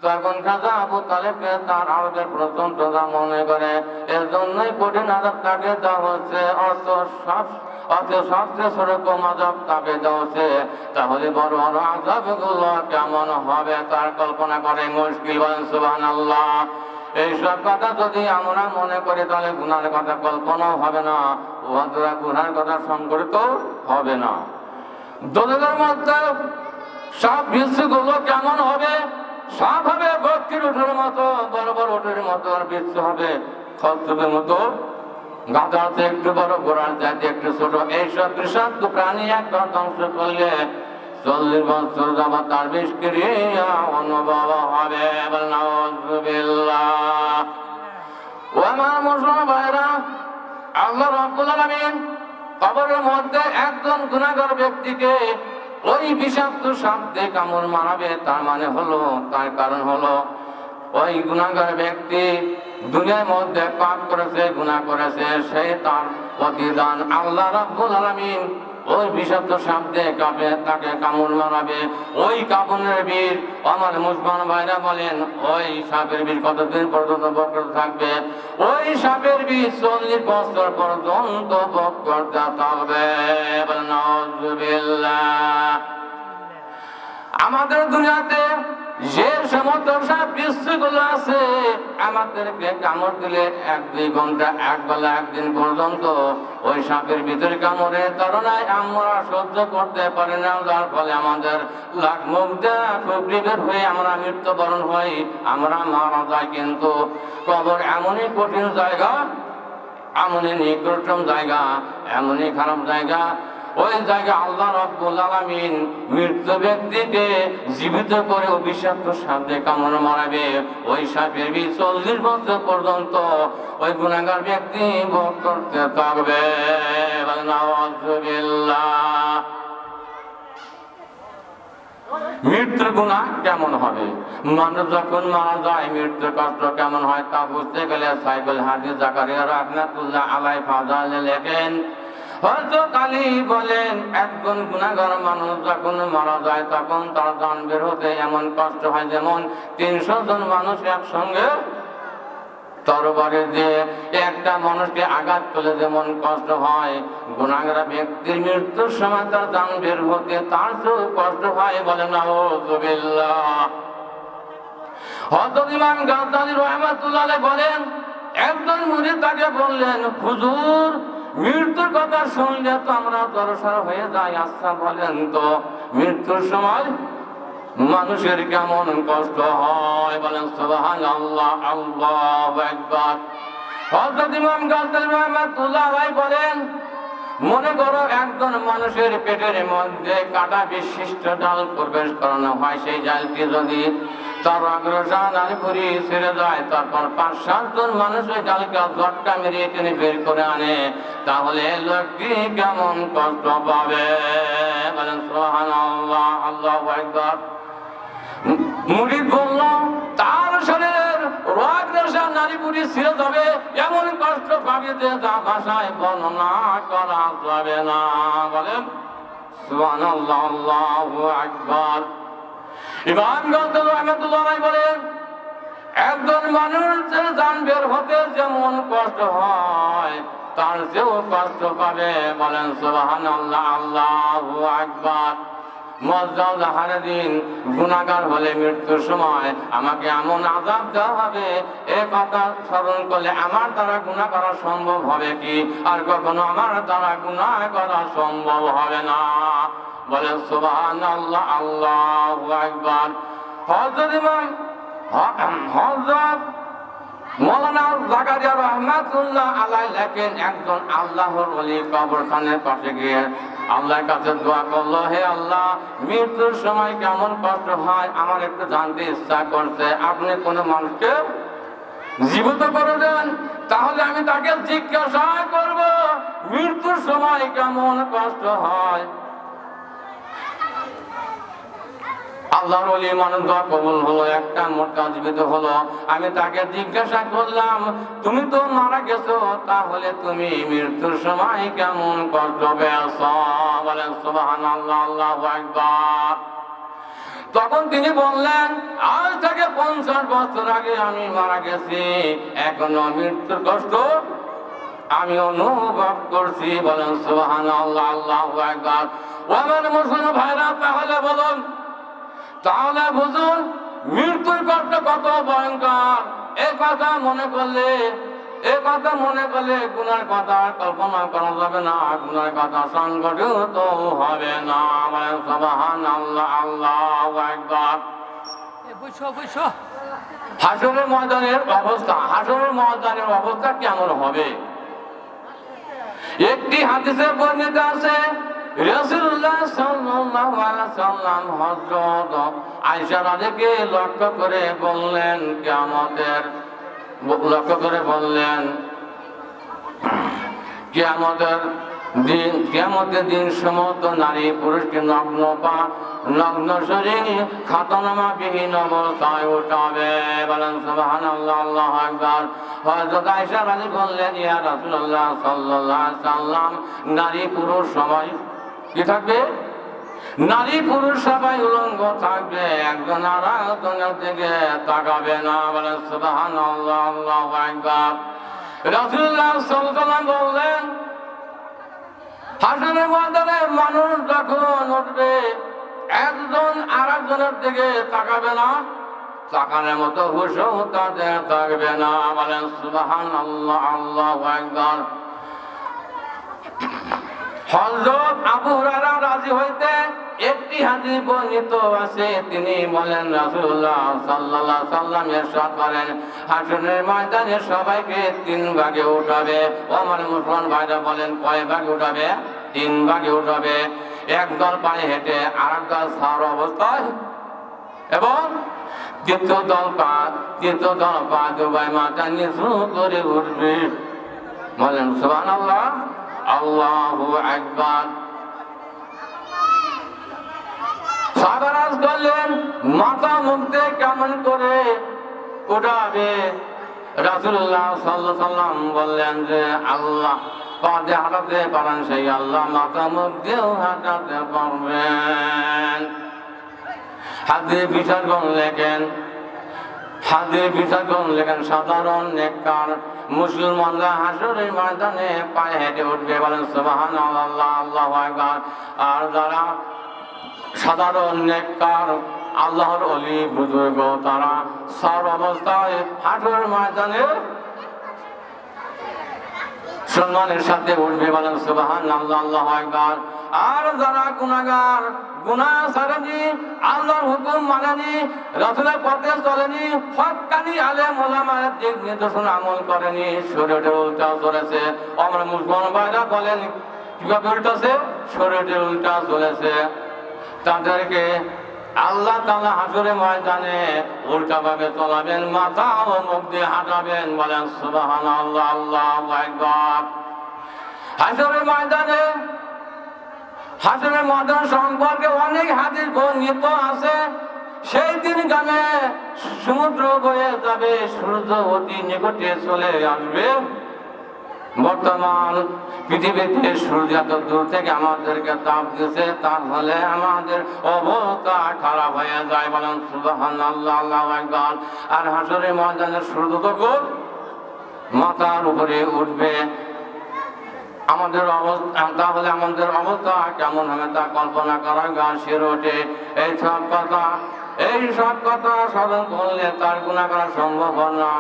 তখন খাজা আবু তালেবকে তার আরবের প্রচন্ডতা মনে করে, এর জন্যই কঠিন আযাব তাকে দেওয়া হচ্ছে, সবচেয়ে সেরকম আযাব তাকে দেওয়া হচ্ছে। তাহলে বড় বড় আযাবগুলো কেমন হবে তার কল্পনা করে মুশকিল। বলেন সুবহানাল্লাহ। এইসব কথা যদি আমরা মনে করি তাহলে গুনার কথা কল্পনাও হবে না, অথবা গুনার কথা সংকরিত হবে না। দোজখের মধ্যে সব বিচ্ছুগুলো কেমন হবে? সব হবে বক্রির উঠের মতো, বড় বড় উঠের মতো, আর বিচ্ছু হবে খচ্চরের মতো, গাধার চেয়ে একটু বড়, ঘোড়ার চাইতে একটু ছোট। এইসব বিষাক্ত প্রাণী একবার ধ্বংস করলে 40 বছর যাবত তার বিষক্রিয়া অনুভব হবে। নাউযুবিল্লাহ। ও আমার মুসলমান ভাইরা, আল্লাহ রাব্বুল আলামিন কবরের মধ্যে একজন গুনাহগার ব্যক্তিকে ওই বিষাক্ত সাপ দিয়ে কামড় মারাবে। তার মানে হলো, তার কারণ হলো ওই গুনাহগার ব্যক্তি দুনিয়ার মধ্যে পাপ করেছে, গুনাহ করেছে, সে তার প্রতিদান আল্লাহ রাব্বুল আলামিন ওই বিষাক্ত সাপ দিয়ে তাকে কামড় মারাবে। ওই কামড়ের বিষ, আমার মুসলমান ভাইরা বলেন, ওই সাপের বিষ কতদিন পর্যন্ত বক্র থাকবে? ওই সাপের বিষ 40 বছর পর্যন্ত ভোগ করতে থাকবে। নাউযুবিল্লাহ। আমাদের দুনিয়াতে যে সমস্ত সাপ বিচ্ছুগুলো আছে, আমাদেরকে কামড় দিলে 1-2 ঘন্টা, এক বেলা, একদিন পর্যন্ত ওই সাপের ভিতরে কামড়ে তাড়নায় আমরা সহ্য করতে পারি না, যার ফলে আমাদের লাখ মুখ দেয়া ফুকরি বের হয়ে আমরা মৃত্যুবরণ হই, আমরা মারা যাই। কিন্তু কবর এমনই কঠিন জায়গা, এমনই নিকটতম জায়গা, এমনই খারাপ জায়গা, ওই জায়গা আল্লাহ রাব্বুল আলামিন মৃত্যু ব্যক্তিকে জীবিত করে অভিশপ্ত সাপ দিয়ে কামড় মারাবে। ওই সাপের বিষ 40 বছর পর্যন্ত ওই গুনাহগার ব্যক্তি ভোগ করতে থাকবে। নাউযুবিল্লাহ। মৃত্যুর গুনাহ কেমন হবে? মানুষ যখন মারা যায় মৃত্যুর কষ্ট কেমন হয় তা বুঝতে গেলে সাইকুল হাদিস জাকারিয়া রাহমাতুল্লাহ আলাইহি ফাজালে লেখেন, হযরত আলী বলেন, একজন গুনাহগার মানুষ যখন মারা যায় তখন তার জান বের হতে এমন কষ্ট হয় যেমন 300 জন মানুষ একসঙ্গে তরবারি দিয়ে একটা মানুষকে আঘাত করলে যেমন কষ্ট হয়, গুনাহগার ব্যক্তির মৃত্যুর সময় তার জান বের হতে তার চেয়েও কষ্ট হয়। বলেন নাউযুবিল্লাহ। হযরত ইমাম গাজ্জালী রাহমাতুল্লাহ আলাইহি বলেন, একজন মুরিদ তাকে বললেন, হুজুর, মৃত্যুর কথা শুনলে তো আমরা জড়সড় হয়ে যাই। আচ্ছা বলেন তো, মৃত্যুর সময় মানুষের কেমন কষ্ট হয়? বলেন সুবহানাল্লাহ, আল্লাহু আকবার। হযরত ইমাম গাজ্জালী রাহমাতুল্লাহ আলাইহি বলেন, মনে করো একজন মানুষের পেটের মধ্যে কাঁটা বিশিষ্ট ডাল প্রবেশ করানো হয়, সেই ডালটি যদি তার অগ্রসর নাড়িভুঁড়ি ছেড়ে যায়, তারপর 5-7 জন মানুষ ওই ডালকে ঝটকা মেরে টেনে বের করে আনে, তাহলে লোকটি কেমন কষ্ট পাবে? বলেন সুবহানাল্লাহ, আল্লাহু আকবার। মুরিদ বলল, তার শরীরের অগ্রসর নাড়িভুঁড়ি ছিঁড়ে যাবে, এমন কষ্ট পাবে যে যা ভাষায় বর্ণনা করা যাবে না। বলেন সুবহানাল্লাহ, আল্লাহু আকবার। ইমাম গাজ্জালী রাহমাতুল্লাহ আলাইহি বলেন, একজন মানুষের জান বের হতে যেমন কষ্ট হয় তার চেয়েও কষ্ট পাবে। বলেন সুবহানাল্লাহ, আল্লাহু আকবার। মজ্জাল হারাদিন গুনাহগার হলে মৃত্যুর সময় আমাকে এমন আযাব দেওয়া হবে, এ কথা স্মরণ করলে আমার দ্বারা গুনাহ করা সম্ভব হবে কি? আর কখনো আমার দ্বারা গুনাহ করা সম্ভব হবে না। বলেন সুবহানাল্লাহ, আল্লাহু আকবার। হযরত মাওলানা জাকারিয়া রাহমাতুল্লাহ আলাইহি লেখেন, একজন আল্লাহর ওলি কবরস্থানের পাশে গিয়ে আল্লাহর কাছে দোয়া করলো, হে আল্লাহ, মৃত্যুর সময় কেমন কষ্ট হয় আমার একটু জানতে ইচ্ছা করছে, আপনি কোন মানুষকে জীবিত করে দেন, তাহলে আমি তাকে জিজ্ঞাসা করব মৃত্যুর সময় কেমন কষ্ট হয়। আল্লাহর ওলি মানুষ দোয়া কবুল হলো, একটা মোটা জীবিত হলো। আমি তাকে জিজ্ঞাসা করলাম, তুমি তো মারা গেছো, তাহলে তুমি মৃত্যুর সময় কেমন কষ্ট পেয়েছো? বলেন সুবহানাল্লাহ, আল্লাহু আকবার। তখন তিনি বললেন, আজ থেকে 50 বছর আগে আমি মারা গেছি, এখনো মৃত্যুর কষ্ট আমি অনুভব করছি। বলেন সুবহানাল্লাহ, আল্লাহু আকবার। ও আমার মুসলমান ভাইরা, তাহলে বলুন, তাহলে বুঝুন মৃত্যুর কষ্ট কত ভয়ঙ্কর। এই কথা মনে করলে গুনার কথা কল্পনা করা যাবে না, গুনার কথা সংগঠিত হবে না। বলেন সুবহানাল্লাহ, আল্লাহু আকবার। হাসরের ময়দানের অবস্থা কেমন হবে? একটি হাদিসে বর্ণিত আছে, রাসূলুল্লাহ সাল্লাল্লাহু আলাইহি ওয়াসাল্লাম হযরত আয়েশা রাদিকে লক্ষ্য করে বললেন, কিয়ামতের দিন সমস্ত নারী পুরুষকে নগ্ন শরীর খাতনামা বিহীন অবস্থায় উঠাবে। বলেন সুবহানাল্লাহ, আল্লাহু আকবার। হযরত আয়েশা রাদি বললেন, ইয়া রাসূলুল্লাহ সাল্লাল্লাহু আলাইহি ওয়াসাল্লাম, নারী পুরুষ সবাই কি থাকবে? নারী পুরুষ সবাই উলঙ্গ থাকবে, একজন আর একজনের দিকে তাকাবে না। বলেন সুবহানাল্লাহ, আল্লাহু আকবার। রাসূলুল্লাহ সাল্লাল্লাহু আলাইহি ওয়াসাল্লাম বললেন, হাসরের ময়দানে মানুষ যখন উঠবে, একজন আর একজনের দিকে তাকাবে না, তাকানোর মতো হুঁশও তাদের থাকবে না। বলেন সুবহানাল্লাহ, আল্লাহু আকবার। হযরত আবু হুরায়রা রাজি হইতে একটি হাদিস বর্ণিত আছে, তিনি বলেন, রাসূলুল্লাহ সাল্লাল্লাহু আলাইহি ওয়াসাল্লাম ইরশাদ করেন, হাসরের ময়দানে সবাইকে 3 ভাগে উঠাবে। ও আমার মুসলমান ভাইরা, বলেন কয় ভাগে উঠাবে? 3 ভাগে উঠাবে। একদল পায়ে হেঁটে, আরেক দল সার অবস্থায়, এবং তৃতীয় দল পা দুবাই মাথা নিচু করে উঠবে। বলেন সুবহানাল্লাহ, আল্লাহু আকবার। সাহাবারা বললেন, মাথা মুখ দিয়ে কেমন করে উঠাবে? রাসূলুল্লাহ সাল্লাল্লাহু আলাইহি ওয়াসাল্লাম বললেন যে, আল্লাহ পা দিয়ে হাঁটাতে পারেন সেই আল্লাহ মাথা মুখ দিয়েও হাঁটাতে পারবেন। হাদিস বিচারগণ লেখেন, সাধারণ নেককার মুসলমানরা হাসরের ময়দানে পায়ে হেঁটে উঠবে। বলেন সুবহানাল্লাহ, আল্লাহু আকবার। আর যারা সাধারণ নেককার আল্লাহর ওলি বুজুর্গ, তারা সার অবস্থায় হাসরের ময়দানে সম্মানের সাথে উঠবে। বলেন সুবহানাল্লাহ, আল্লাহু আকবার। আর যারা গুনাহগার, গুনাহ ছাড়েনি, আল্লাহর হুকুম মানেনি, রাসূলের পথে চলেনি, হক্কানি আলেম ওলামার দিক নির্দেশন আমল করেনি, শরীয়তের উল্টা চলেছে। আমরা মুসলমান ভাইরা বলেন, কিভাবে উল্টাছে? শরীয়তের উল্টা চলেছে। তাদেরকে আল্লাহ তাআলা হাসরের ময়দানে উল্টাভাবে চলাবেন, মাথা ও মুখ দিয়ে হাঁটাবেন। বলেন সুবহানাল্লাহ, আল্লাহু আকবার। হাসরের ময়দান সম্পর্কে অনেক হাদিস বর্ণিত আছে। সেই দিন গ্রামে সমুদ্র বয়ে যাবে, সূর্য অতি নিকটে চলে আসবে। বর্তমান পৃথিবীতে সূর্য এত দূর থেকে আমাদেরকে তাপ দিচ্ছে, তাহলে আমাদের অবস্থা খারাপ হয়ে যায়। বলেন সুবহানাল্লাহ, আল্লাহু আকবার। আর হাসরের ময়দানে সূর্য তখন মাথার উপরে উঠবে, আমাদের অবস্থা, তাহলে আমাদের অবস্থা কেমন হবে তা কল্পনা করা গাছের ওঠে। এই সব কথা স্মরণ করলে তার গুনাহ করা সম্ভব না,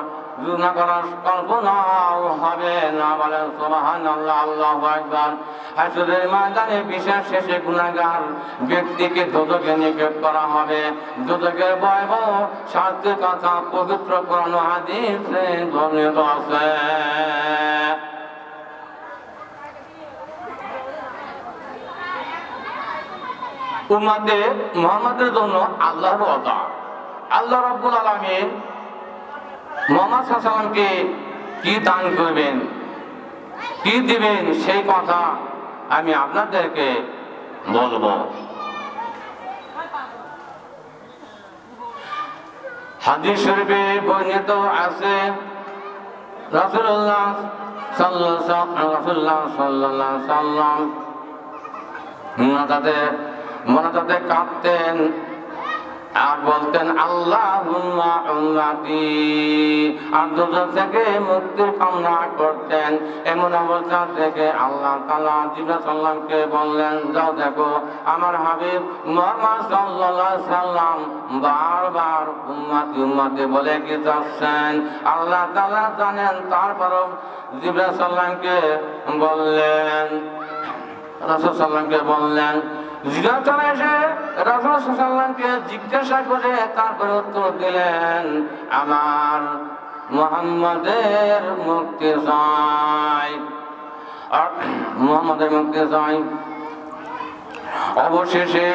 গুনাহ করার কল্পনাও হবে না। বলেন সুবহানাল্লাহ, আল্লাহু আকবার। হাসরের ময়দানে বিচার শেষে গুনাহগার ব্যক্তিকে দোজখে নিক্ষেপ করা হবে। দোজখের ভয়াবহ শাস্তির কথা পবিত্র কোরআন ও হাদিসে বর্ণিত আছে। উম্মতে মুহাম্মাদের জন্য আল্লাহর ওয়াদা, আল্লাহ রাব্বুল আলামিন মুহাম্মদ সাল্লাল্লাহু আলাইহি ওয়াসাল্লামকে কি দান করবেন, কি দিবেন, সেই কথা আমি আপনাদেরকে বলবো। হাদিস শরীফে বর্ণিত আছে, রাসূলুল্লাহ সাল্লাল্লাহু আলাইহি ওয়াসাল্লাম মোনাজাতে কাঁদতেন, আর বলতেন আল্লাহুম্মা উম্মতি, আর দুজক থেকে মুক্তির কামনা করতেন। এমন অবস্থা থেকে আল্লাহ তাআলা জিবরাইল সাল্লামকে বললেন, যাও দেখো আমার হাবিব মুহাম্মদ সাল্লাল্লাহু আলাইহি সাল্লাম বারবার উম্মতি উম্মতি বলে কি যাচ্ছেন। আল্লাহ তাআলা জানেন। তারপরও জিবরাইল সাল্লামকে বললেন, রাসূল সাল্লামকে বললেন, জিজ্ঞাসা এসে রাসূল সাল্লামকে জিজ্ঞাসা করে তারপরে উত্তর দিলেন, আমার মুহাম্মাদের মুক্তি চাই, মুহাম্মাদের মুক্তি চাই। অবশেষে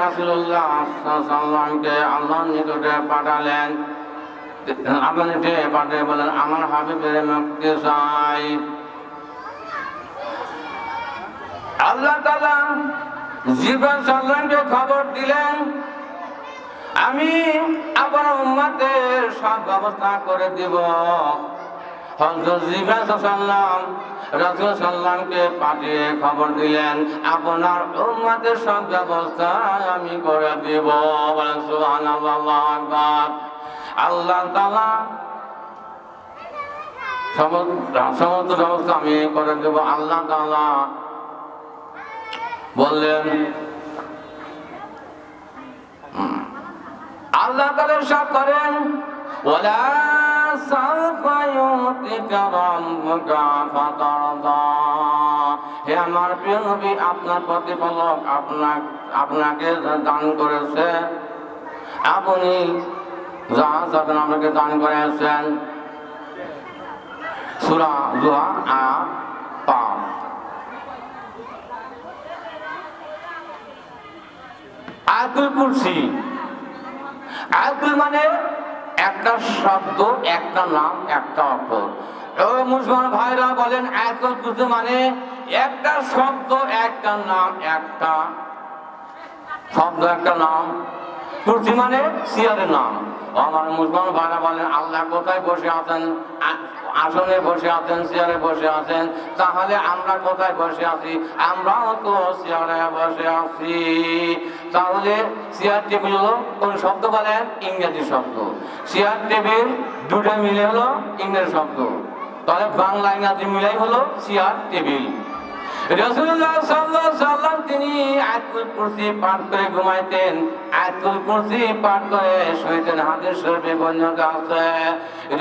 রাসূলুল্লাহ সাল্লাল্লাহু আলাইহি সাল্লামকে আল্লাহর নিকটে পাঠালেন। আল্লাহর নিকটে পাঠিয়ে বলেন, আমার হাবিবের মুক্তি চাই। আল্লাহ তাআলা জিবরাইল সাল্লামকে খবর দিলেন, আমি আপনার উম্মতের সব ব্যবস্থা করে দিব। হযরত জিবরাইল সাল্লাম রাসূল সাল্লামকে পাঠিয়ে খবর দিলেন, আপনার উম্মতের সব ব্যবস্থা আমি করে দিব। বলেন সুবহানাল্লাহ, আল্লাহু আকবার। আল্লাহ তাআলা সমস্ত ব্যবস্থা আমি করে দেব। আল্লাহ তাআলা বললেন, আল্লাহ তাআলা ইরশাদ করেন, ওয়ালা সাওফা ইউতিকা রাব্বুকা ফাতারদা, হে আমার প্রিয় নবী, আপনার প্রতিপালক আপনাকে দান করেছে, আপনি যা চাবেন আপনাকে দান করেছেন। সূরা জুহা আয়াত 5। আয়াতুল কুরসি, আয়াতুল মানে একটা শব্দ, একটা নাম, একটা অক্ষর। ও মুসলমান ভাইরা বলেন, আয়াতুল কুরসি মানে একটা শব্দ, একটা নাম, একটা শব্দ, একটা নাম। কুরসি মানে চেয়ারের নাম। আমার মুসলমান ভাইরা বলেন, আল্লাহ কোথায় বসে আছেন? আসনে বসে আছেন, চেয়ারে বসে আছেন। তাহলে আমরা কোথায় বসে আছি? আমরাও তো চেয়ারে বসে আছি। তাহলে চেয়ার টেবিল হলো কোন শব্দ বলেন? ইংরেজি শব্দ। চেয়ার টেবিল দুটো মিলে হলো ইংরেজি শব্দ। তাহলে বাংলা ইংরেজি মিলাই হলো চেয়ার টেবিল। রাসূলুল্লাহ সাল্লাল্লাহু আলাইহি সাল্লাম তিনি আয়াতুল কুরসি পাঠ করে ঘুমাইতেন, আয়াতুল কুরসি পাঠ করে শুইতেন। হাদিস শরীফে বর্ণিত আছে,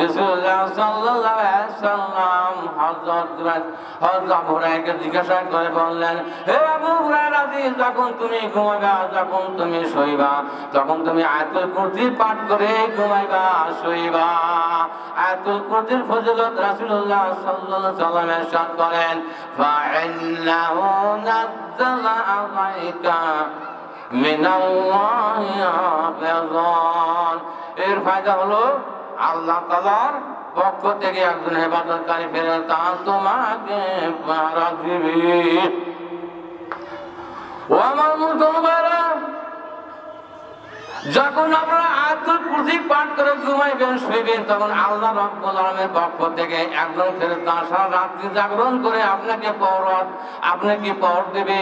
রাসূলুল্লাহ সাল্লাল্লাহু আলাইহি সাল্লাম হযরত আবু হুরায়রাকে জিজ্ঞাসা করে বললেন, হে আবু হুরায়রা, যখন তুমি ঘুমাইবা, যখন তুমি শুইবা, তখন তুমি আয়াতুল কুরসি পাঠ করে ঘুমাইবা, শুইবা। আয়াতুল কুরসির ফজিলত রাসূলুল্লাহ সাল্লাল্লাহু আলাইহি সাল্লাম ইরশাদ করেন, ফাইন্নাহু নাযালা আলাইকা মিনাল্লাহি হাফিজান। এর ফায়দা হলো আল্লাহ তাআলার পক্ষ থেকে একজন হেফাজতকারী ফেরেশতা তোমাকে পাহারা দিবে। ও আমার মুসলমানেরা, যখন আপনারা আয়াতুল কুরসি পাঠ করে ঘুমাইবেন, শুইবেন, তখন আল্লাহ রাব্বুল আলামিনের পক্ষ থেকে একজন ফেরেশতা সারা রাত্রি জাগরণ করে আপনাকে পহর দেবে,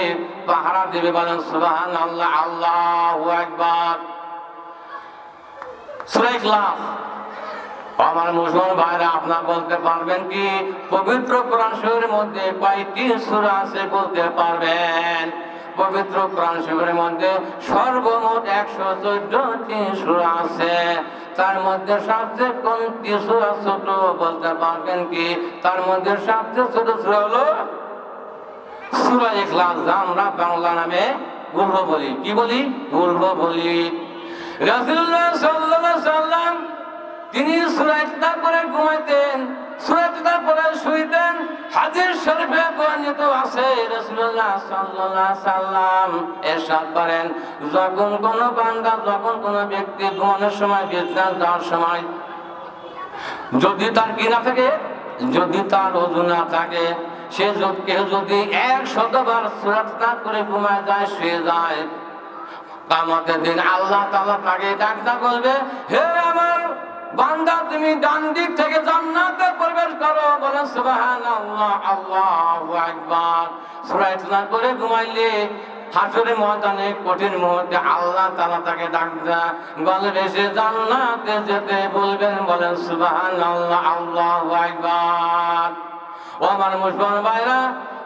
পাহারা দেবে। বলেন সুবহানাল্লাহ, আল্লাহু আকবার। সূরা ইখলাস। আমার মুসলমান ভাইরা, আপনারা বলতে পারবেন কি পবিত্র কোরআন শরীফের মধ্যে কয়টি সূরা আছে? বলতে পারবেন? পবিত্র কোরআন শরীফের মধ্যে সর্বমোট 114টি সূরা আছে। তার মধ্যে সবচেয়ে কোনটি সূরা ছোট? বলতে পারবেন কি? তার মধ্যে সবচেয়ে ছোট সূরা হলো সূরা ইখলাস, যা আমরা বাংলা নামে গুলহ বলি। কি বলি? গুলহ বলি। রাসূলুল্লাহ সাল্লাল্লাহু আলাইহি সাল্লাম তিনি সূরা ইখলাস পড়ে ঘুমাইতেন, সূরা ইখলাস পড়ে শুইতেন। হাদিস শরীফে বর্ণিত আছে, রাসূলুল্লাহ সাল্লাল্লাহু আলাইহি সাল্লাম ইরশাদ করেন, যখন কোন বান্দা, যখন কোন ব্যক্তি ঘুমানোর সময়, বিছানায় যাওয়ার সময় যদি তার কি না থাকে, যদি তার ওযু না থাকে, কেউ যদি 100 বার সূরা ইখলাস করে ঘুমায় যায়, শুয়ে যায়, কিয়ামতের দিন আল্লাহ তাআলা তাকে ডাকতে বলবে, হে আমার বান্দা, তুমি ডান দিক থেকে জান্নাতে প্রবেশ করো। বলেন সুবহানাল্লাহ, আল্লাহু আকবার। সূরা ইখলাস করে ঘুমাইলে হাসরের ময়দানে কঠিন মুহূর্তে আল্লাহ তাআলা তাকে ডাক দেয়, বলবে সে জান্নাতে যেতে বলবেন, বলেন সুবহানাল্লাহ, আল্লাহু আকবার। ও আমার মুসলমান ভাইরা,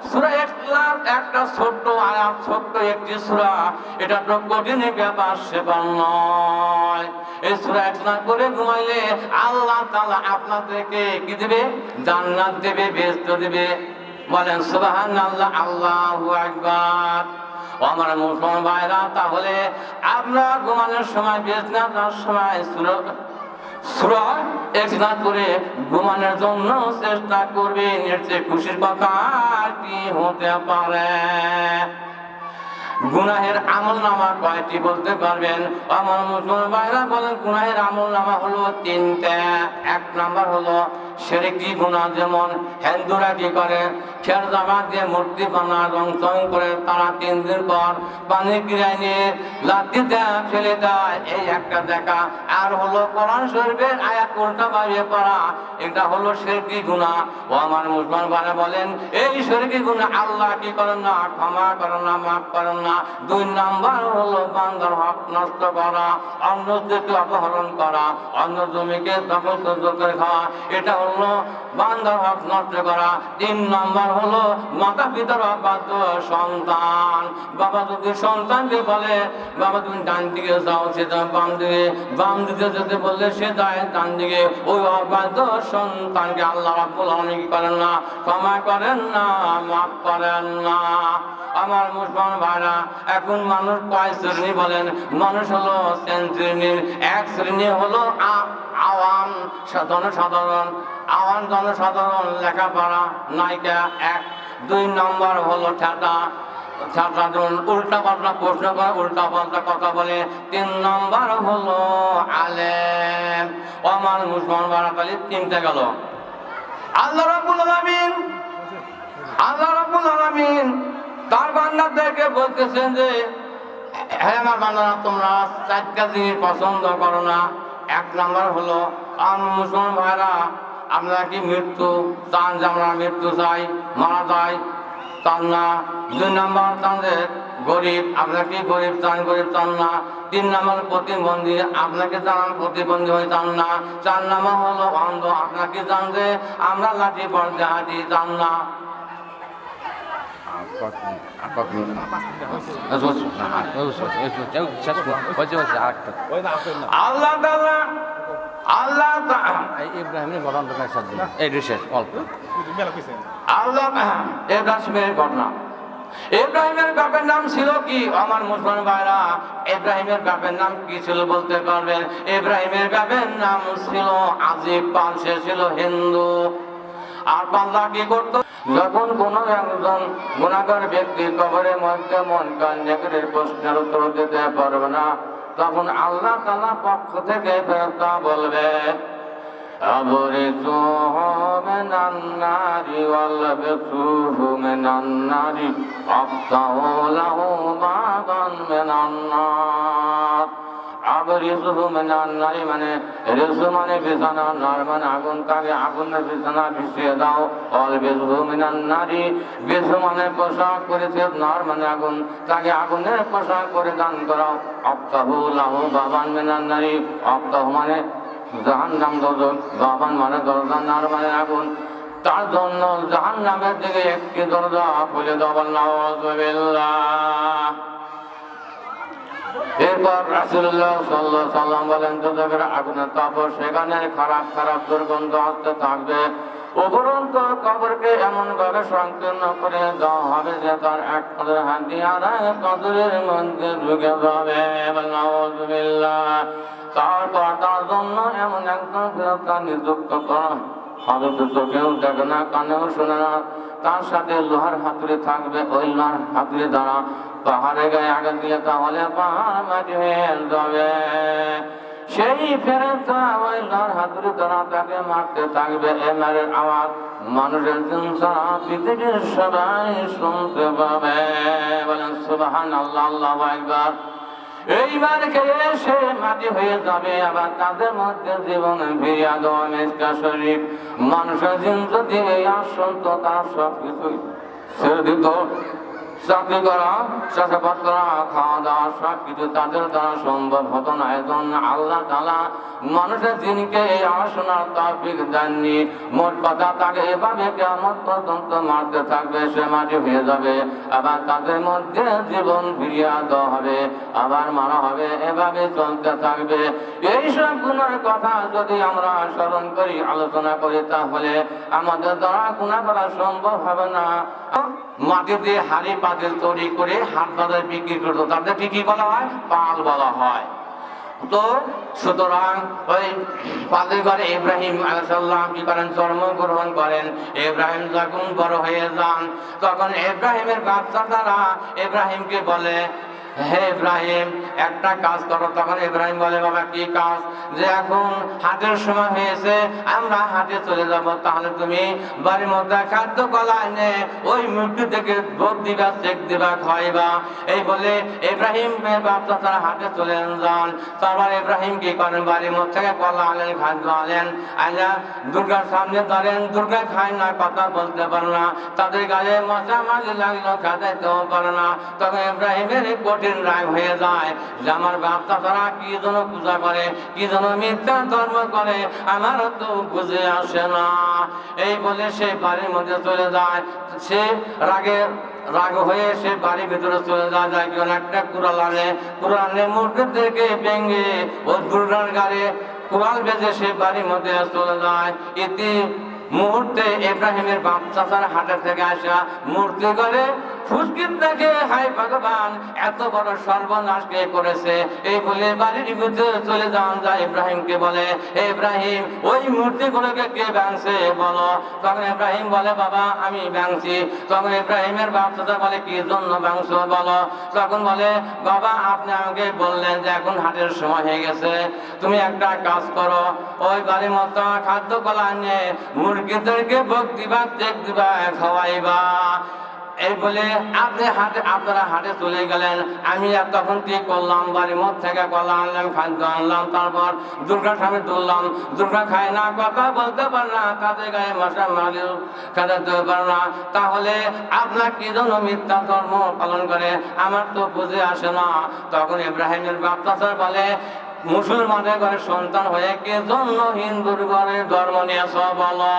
সূরা ইখলাস একটা ছোট্ট আয়াত, ছোট্ট একটি সূরা, এটা তো কঠিন ব্যাপার সেপার নয়। এই সূরা ইখলাস করে ঘুমাইলে আল্লাহ তাআলা আপনাদেরকে কি দেবে? জান্নাত দেবে, বেহেশত দেবে। বলেন সুবহানাল্লাহ, আল্লাহু আকবার। ও আমার মুসলমান ভাইরা, তাহলে আমরা ঘুমানোর সময়, বিছানার সময় সূরা ইখলাস করে ঘুমানোর জন্য চেষ্টা করবেন। এর চেয়ে খুশির কথা কি হতে পারে? গুনাহের আমলনামা কয়টি বলতে পারবেন? আমার মুসলমান ভাইরা বলেন, গুনাহের আমলনামা হলো তিনটা। এক নাম্বার হলো শিরকি গুনাহ, যেমন হিন্দুরা কি করে, খের জামা দিয়ে মূর্তি বানায়, রং চং করে, তারা 3 দিন পর পানি গিরায় নিয়ে লাঠি দেয়, ফেলে দেয়, এই একটা দেখা। আর হলো কোরআন শরীফের আয়াত উল্টা বাইরে পড়া, এটা হলো শিরকি গুনাহ। ও আমার মুসলমান ভাইরা বলেন, এই শিরকি গুনাহ আল্লাহ কি করেন না? ক্ষমা করেন না, মাফ করেন না। 2 নাম্বার হলো বান্দার হক নষ্ট করা, অন্য জমিকে অপহরণ করা, অন্য জমিকে দখল করে খাওয়া, এটা হলো বান্দার হক নষ্ট করা। 3 নাম্বার হলো মাতা পিতার অবাধ্য সন্তান। বাবা যদি সন্তানকে বলে, বাবা তুমি ডান দিকে যাও, সে যাও বাম দিকে, বাম দিকে যেতে বললে সে যায় ডান দিকে, ওই অবাধ্য সন্তানকে আল্লাহ রাব্বুল আলামিন কি করেন না? ক্ষমা করেন না, মাফ করেন না। আমার মুসলমান ভাইরা, এখন মানুষ কয় শ্রেণী বলেন? মানুষ হলো 3 শ্রেণীর। এক শ্রেণী হলো আওয়াম, জনসাধারণ। আওয়াম জনসাধারণ, লেখাপড়া নাইকা। 1 2 নম্বর হলো ঠেটা, উল্টা পাল্টা প্রশ্ন করে, উল্টা পাল্টা কথা বলে। 3 নম্বর হলো আলেম। আমার মুসলমান ভাইরা, তাহলে 3টা গেল। আল্লাহ রাব্বুল আলামিন তার বান্দাদেরকে বলতেছেন যে, হ্যাঁ আমার বান্দারা, তোমরা 4টা জিনিস পছন্দ করো না। 1 নাম্বার হলো, আমার মুসলমান ভাইরা, আপনারা কি মৃত্যু চান? যে আমরা মৃত্যু চাই, মারা যাই, চান না। 2 নাম্বার চান যে গরিব, আপনারা কি গরিব চান? গরিব চান না। 3 নাম্বার প্রতিবন্ধী, আপনাকে জানান প্রতিবন্ধী হয়ে চান না। 4 নাম্বার হলো অন্ধ, আপনাকে জান যে আমরা লাঠি পর্দা হাঁটি, চান না। ইব্রাহিমের ঘটনা। ইব্রাহিমের বাপের নাম ছিল কি? আমার মুসলমান ভাইরা, ইব্রাহিমের বাপের নাম কি ছিল বলতে পারবেন? ইব্রাহিমের বাপের নাম ছিল আজিব পাল, সে ছিল হিন্দু। আর পাল্লা কি করতো? যখন কোন একজন গুনাহগার ব্যক্তি কবরের মধ্যে মন কান্না করে প্রশ্নের উত্তর দিতে পারবে না, তখন আল্লাহ তাআলা পক্ষ থেকে ফেরেশতা বলবে, আবরিসুহু মিনান নারি ওয়ালবিসুহু মিনান নারি আফতাহু লাহু বাবান মিনান নার। আবরিসুহু মিনান নারি মানে রিসু মানে বিছানা, নার মানে আগুন, তাকে আগুনের বিছানা বিছিয়ে দাও। ওয়ালবিসুহু মিনান নারি, বিছু মানে পোশাক পরিচ্ছদ, নার মানে আগুন, তাকে আগুনের পোশাক পরিধান করাও। আফতাহু লাহু বাবান মিনান নারি, আফতাহু মানে জাহান্নাম, দোজখ, বাবান মানে দরজা, নার মানে আগুন, তার জন্য জাহান্নামের দিকে একটি দরজা খুলে দেওয়া। নাউযুবিল্লাহ। এরপর রাসূলুল্লাহ সাল্লাল্লাহু আলাইহি ওয়াসাল্লাম বলেন, দোজখের আগুনের তাপ, সেখানে খারাপ খারাপ দুর্গন্ধ আসতে থাকবে। উপরন্ত কবরকে এমন ভাবে সংকীর্ণ করে দেওয়া হবে যে তার এক কদর হাড্ডি আর এক কদরের মধ্যে ঢুকে যাবে। নাউযুবিল্লাহ। তারপর তার জন্য এমন একজন ফেরেশতা নিযুক্ত করা হবে, তো চোখেও দেখে না, কানেও শোনে না, তার সাথে লোহার হাতুড়ি থাকবে। ওই লোহার হাতুড়ি দ্বারা পাহাড়ে গায়ে আঘাত দিলে তাহলে পাহাড় মাটি হয়ে যাবে। সেই ফেরেশতা ওই লোহার হাতুড়ি দ্বারা তাকে মারতে থাকবে। এই মারের আওয়াজ মানুষের জিন ছাড়া পৃথিবীর সবাই শুনতে পাবে। বলেন সুবহানাল্লাহ, আল্লাহু আকবার। এইবার খেয়ে সে মাটি হয়ে যাবে। আবার তাদের মধ্যে জীবনে ফিরিয়া দেওয়া মিসকা শরীফ। মানুষের জিন যদি এই আসন্ত, তার সব কিছুই ছেড়ে দিত, চাকরি করা, চাষাবাদ করা, খাওয়া দাওয়া সব কিছু তাদের দ্বারা সম্ভব হতো না। এজন্য আল্লাহ তাআলা মানুষের জিনকে এই আলোচনার তৌফিক দেননি। মোট কথা তাকে এভাবে কিয়ামত পর্যন্ত মারতে থাকবে, সে মাটি হয়ে যাবে, আবার তাদের মধ্যে জীবন ফিরিয়ে দেওয়া হবে, আবার মারা হবে, এভাবে চলতে থাকবে। এইসব গুণের কথা যদি আমরা স্মরণ করি, আলোচনা করি, তাহলে আমাদের দ্বারা গুনাহ করা সম্ভব হবে না। মাটি দিয়ে হাড়ি পাতিল তৈরি করে হাট বাজারে বিক্রি করতো, তাদের কি বলা হয়? পাল বলা হয়। তো সুতরাং ওই পালের ঘরে ইব্রাহিম আলাইহিস সালাম কি করেন? জন্মগ্রহণ করেন। ইব্রাহিম যখন বড় হয়ে যান, তখন ইব্রাহিমের বাচ্চারা ইব্রাহিমকে বলে, হে ইব্রাহিম, একটা কাজ করো। তখন ইব্রাহিম বলে, বাবা কি কাজ? যে এখন হাটের সময় হয়েছে, আমরা হাটে চলে যাব, তাহলে তুমি বাড়ির মধ্যে খাদ্য কলা এনে ওই মুরগি থেকে ভোগ দিবা, চেক দিবা, খাইবা। এই বলে ইব্রাহিমের বাচ্চা তারা হাটে চলে যান। তারপর ইব্রাহিম কি করেন? বাড়ির মধ্যে থেকে কলা আনলেন, খাদ্য আনলেন, আইনা দুর্গার সামনে ধরেন। দুর্গা খায় না, কথা বলতে পারে না, তাদের গায়ে মশা মাঝে লাগলো, খাইতেও পারে না। তখন ইব্রাহিমের কঠিন রাগ হয়ে যায় যে আমার বাচ্চা তারা কি যেন পূজা করে, কি যেন মিথ্যা ধর্ম করে, আমার তো বুঝে আসে না। এই বলে সে বাড়ির মধ্যে চলে যায়। সে রাগ হয়ে সে বাড়ির ভিতরে চলে যায়। কেউ একটা কুড়াল আনে মুরগিদেরকে ভেঙে ও দুর্গার গাড়ি কুড়াল বেজে সে বাড়ির মধ্যে চলে যায়। ইতি মুহূর্তে ইব্রাহিমের বাপ চাচার হাটের থেকে আসা মূর্তি করে ফুসকিত দেখে, হাই ভগবান, এত বড় সর্বনাশ কে করেছে? এই বলে বাড়ির ভিতরে চলে যান। যায় ইব্রাহিমকে বলে, হে ইব্রাহিম, ওই মূর্তিগুলোকে কে ভাঙছে বলো। তখন ইব্রাহিম বলে, বাবা আমি ভাঙছি। তখন ইব্রাহিমের বাপ চাচা বলে, কি জন্য ভাঙছো বলো। তখন বলে, বাবা আপনি আমাকে বললেন যে এখন হাটের সময় হয়ে গেছে, তুমি একটা কাজ করো, ওই বাড়ির মতো খাদ্য কলা নিয়ে মুরগিদেরকে ভোগ দিবা, চেক দিবা, খাওয়াইবা। এই বলে আপনারা হাটে চলে গেলেন। আমি তখন কি করলাম? বাড়ির মধ্যে থেকে কলা আনলাম, খাদ্য আনলাম, তারপর দুর্গার সামনে তুললাম। দুর্গা খায় না, কথা বলতে পারে না, তাদের গায়ে মশা মারিও খেতে পারে না। তাহলে আপনার কি জন্য মিথ্যা ধর্ম পালন করে? আমার তো বুঝে আসে না। তখন ইব্রাহিমের বাপ চাচা বলে, মুসলমানের ঘরে সন্তান হয়ে কে জন্য হিন্দুর ঘরে ধর্ম নিয়েছ বলো।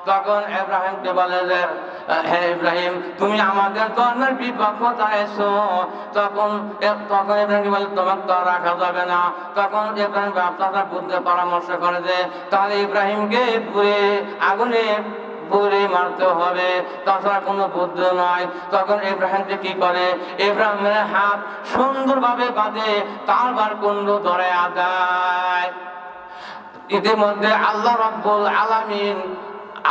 তখন ইব্রাহিমকে বলে যে, হে ইব্রাহিম, তুমি আমাদের ধর্মের বিপক্ষতায় এসো। তখন ইব্রাহিম বলে, তোমাকে তো রাখা যাবে না। তখন ইব্রাহিম বাপচাচা বুদ্ধি পরামর্শ করে যে তাহলে ইব্রাহিমকে আগুনে পুড়ে মারতে হবে, তাছাড়া কোনো বুদ্ধি নয়। তখন ইব্রাহিমকে কি করে? ইব্রাহিমের হাত সুন্দরভাবে বাঁধে, তারপর কুণ্ড ধরে আদায়। ইতিমধ্যে আল্লাহ রাব্বুল আলামিন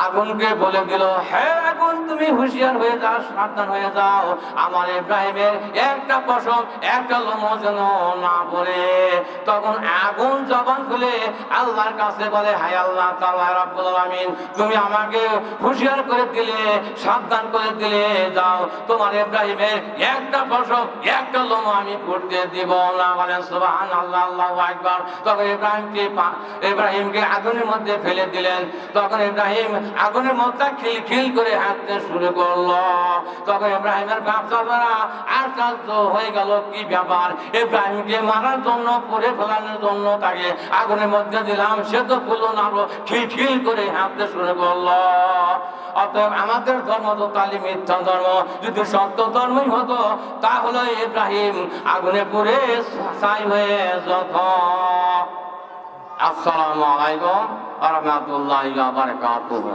আগুনকে বলে দিল, হে আগুন, তুমি হুঁশিয়ার হয়ে যাও, সাবধান হয়ে যাও, আমার ইব্রাহিমের একটা পশম, একটা লোমও যেন না পড়ে। তখন আগুন জবান খুলে আল্লাহর কাছে বলে, হায় আল্লাহ তাআলা রাব্বুল আলামিন, তুমি আমাকে হুঁশিয়ার করে দিলে, সাবধান করে দিলে, যাও তোমার ইব্রাহিমের একটা পশম, একটা লোমও আমি পড়তে দিব না। বলেন সুবহানাল্লাহ, আল্লাহু আকবার। তখন ইব্রাহিমকে আগুনের মধ্যে ফেলে দিলেন। তখন ইব্রাহিম আগুনের মধ্যে খিলখিল করে হাঁটতে শুরু করলো। তখন ইব্রাহিমের বাপচাচারা আশ্চর্য হয়ে গেল, কি ব্যাপার? ইব্রাহিমকে মারার জন্য, পরে ফেলানোর জন্য তাকে আগুনের মধ্যে দিলাম, সে তো বললো না, আরো খিলখিল করে হাঁটতে শুরু করলো। অতএব আমাদের ধর্ম তো তালি মিথ্যা ধর্ম। যদি সত্য ধর্মই হতো তাহলে ইব্রাহিম আগুনে পুড়ে ছাই হয়ে যেত। আসসালামু আলাইকুম ওয়া রাহমাতুল্লাহি ওয়া বারাকাতুহু।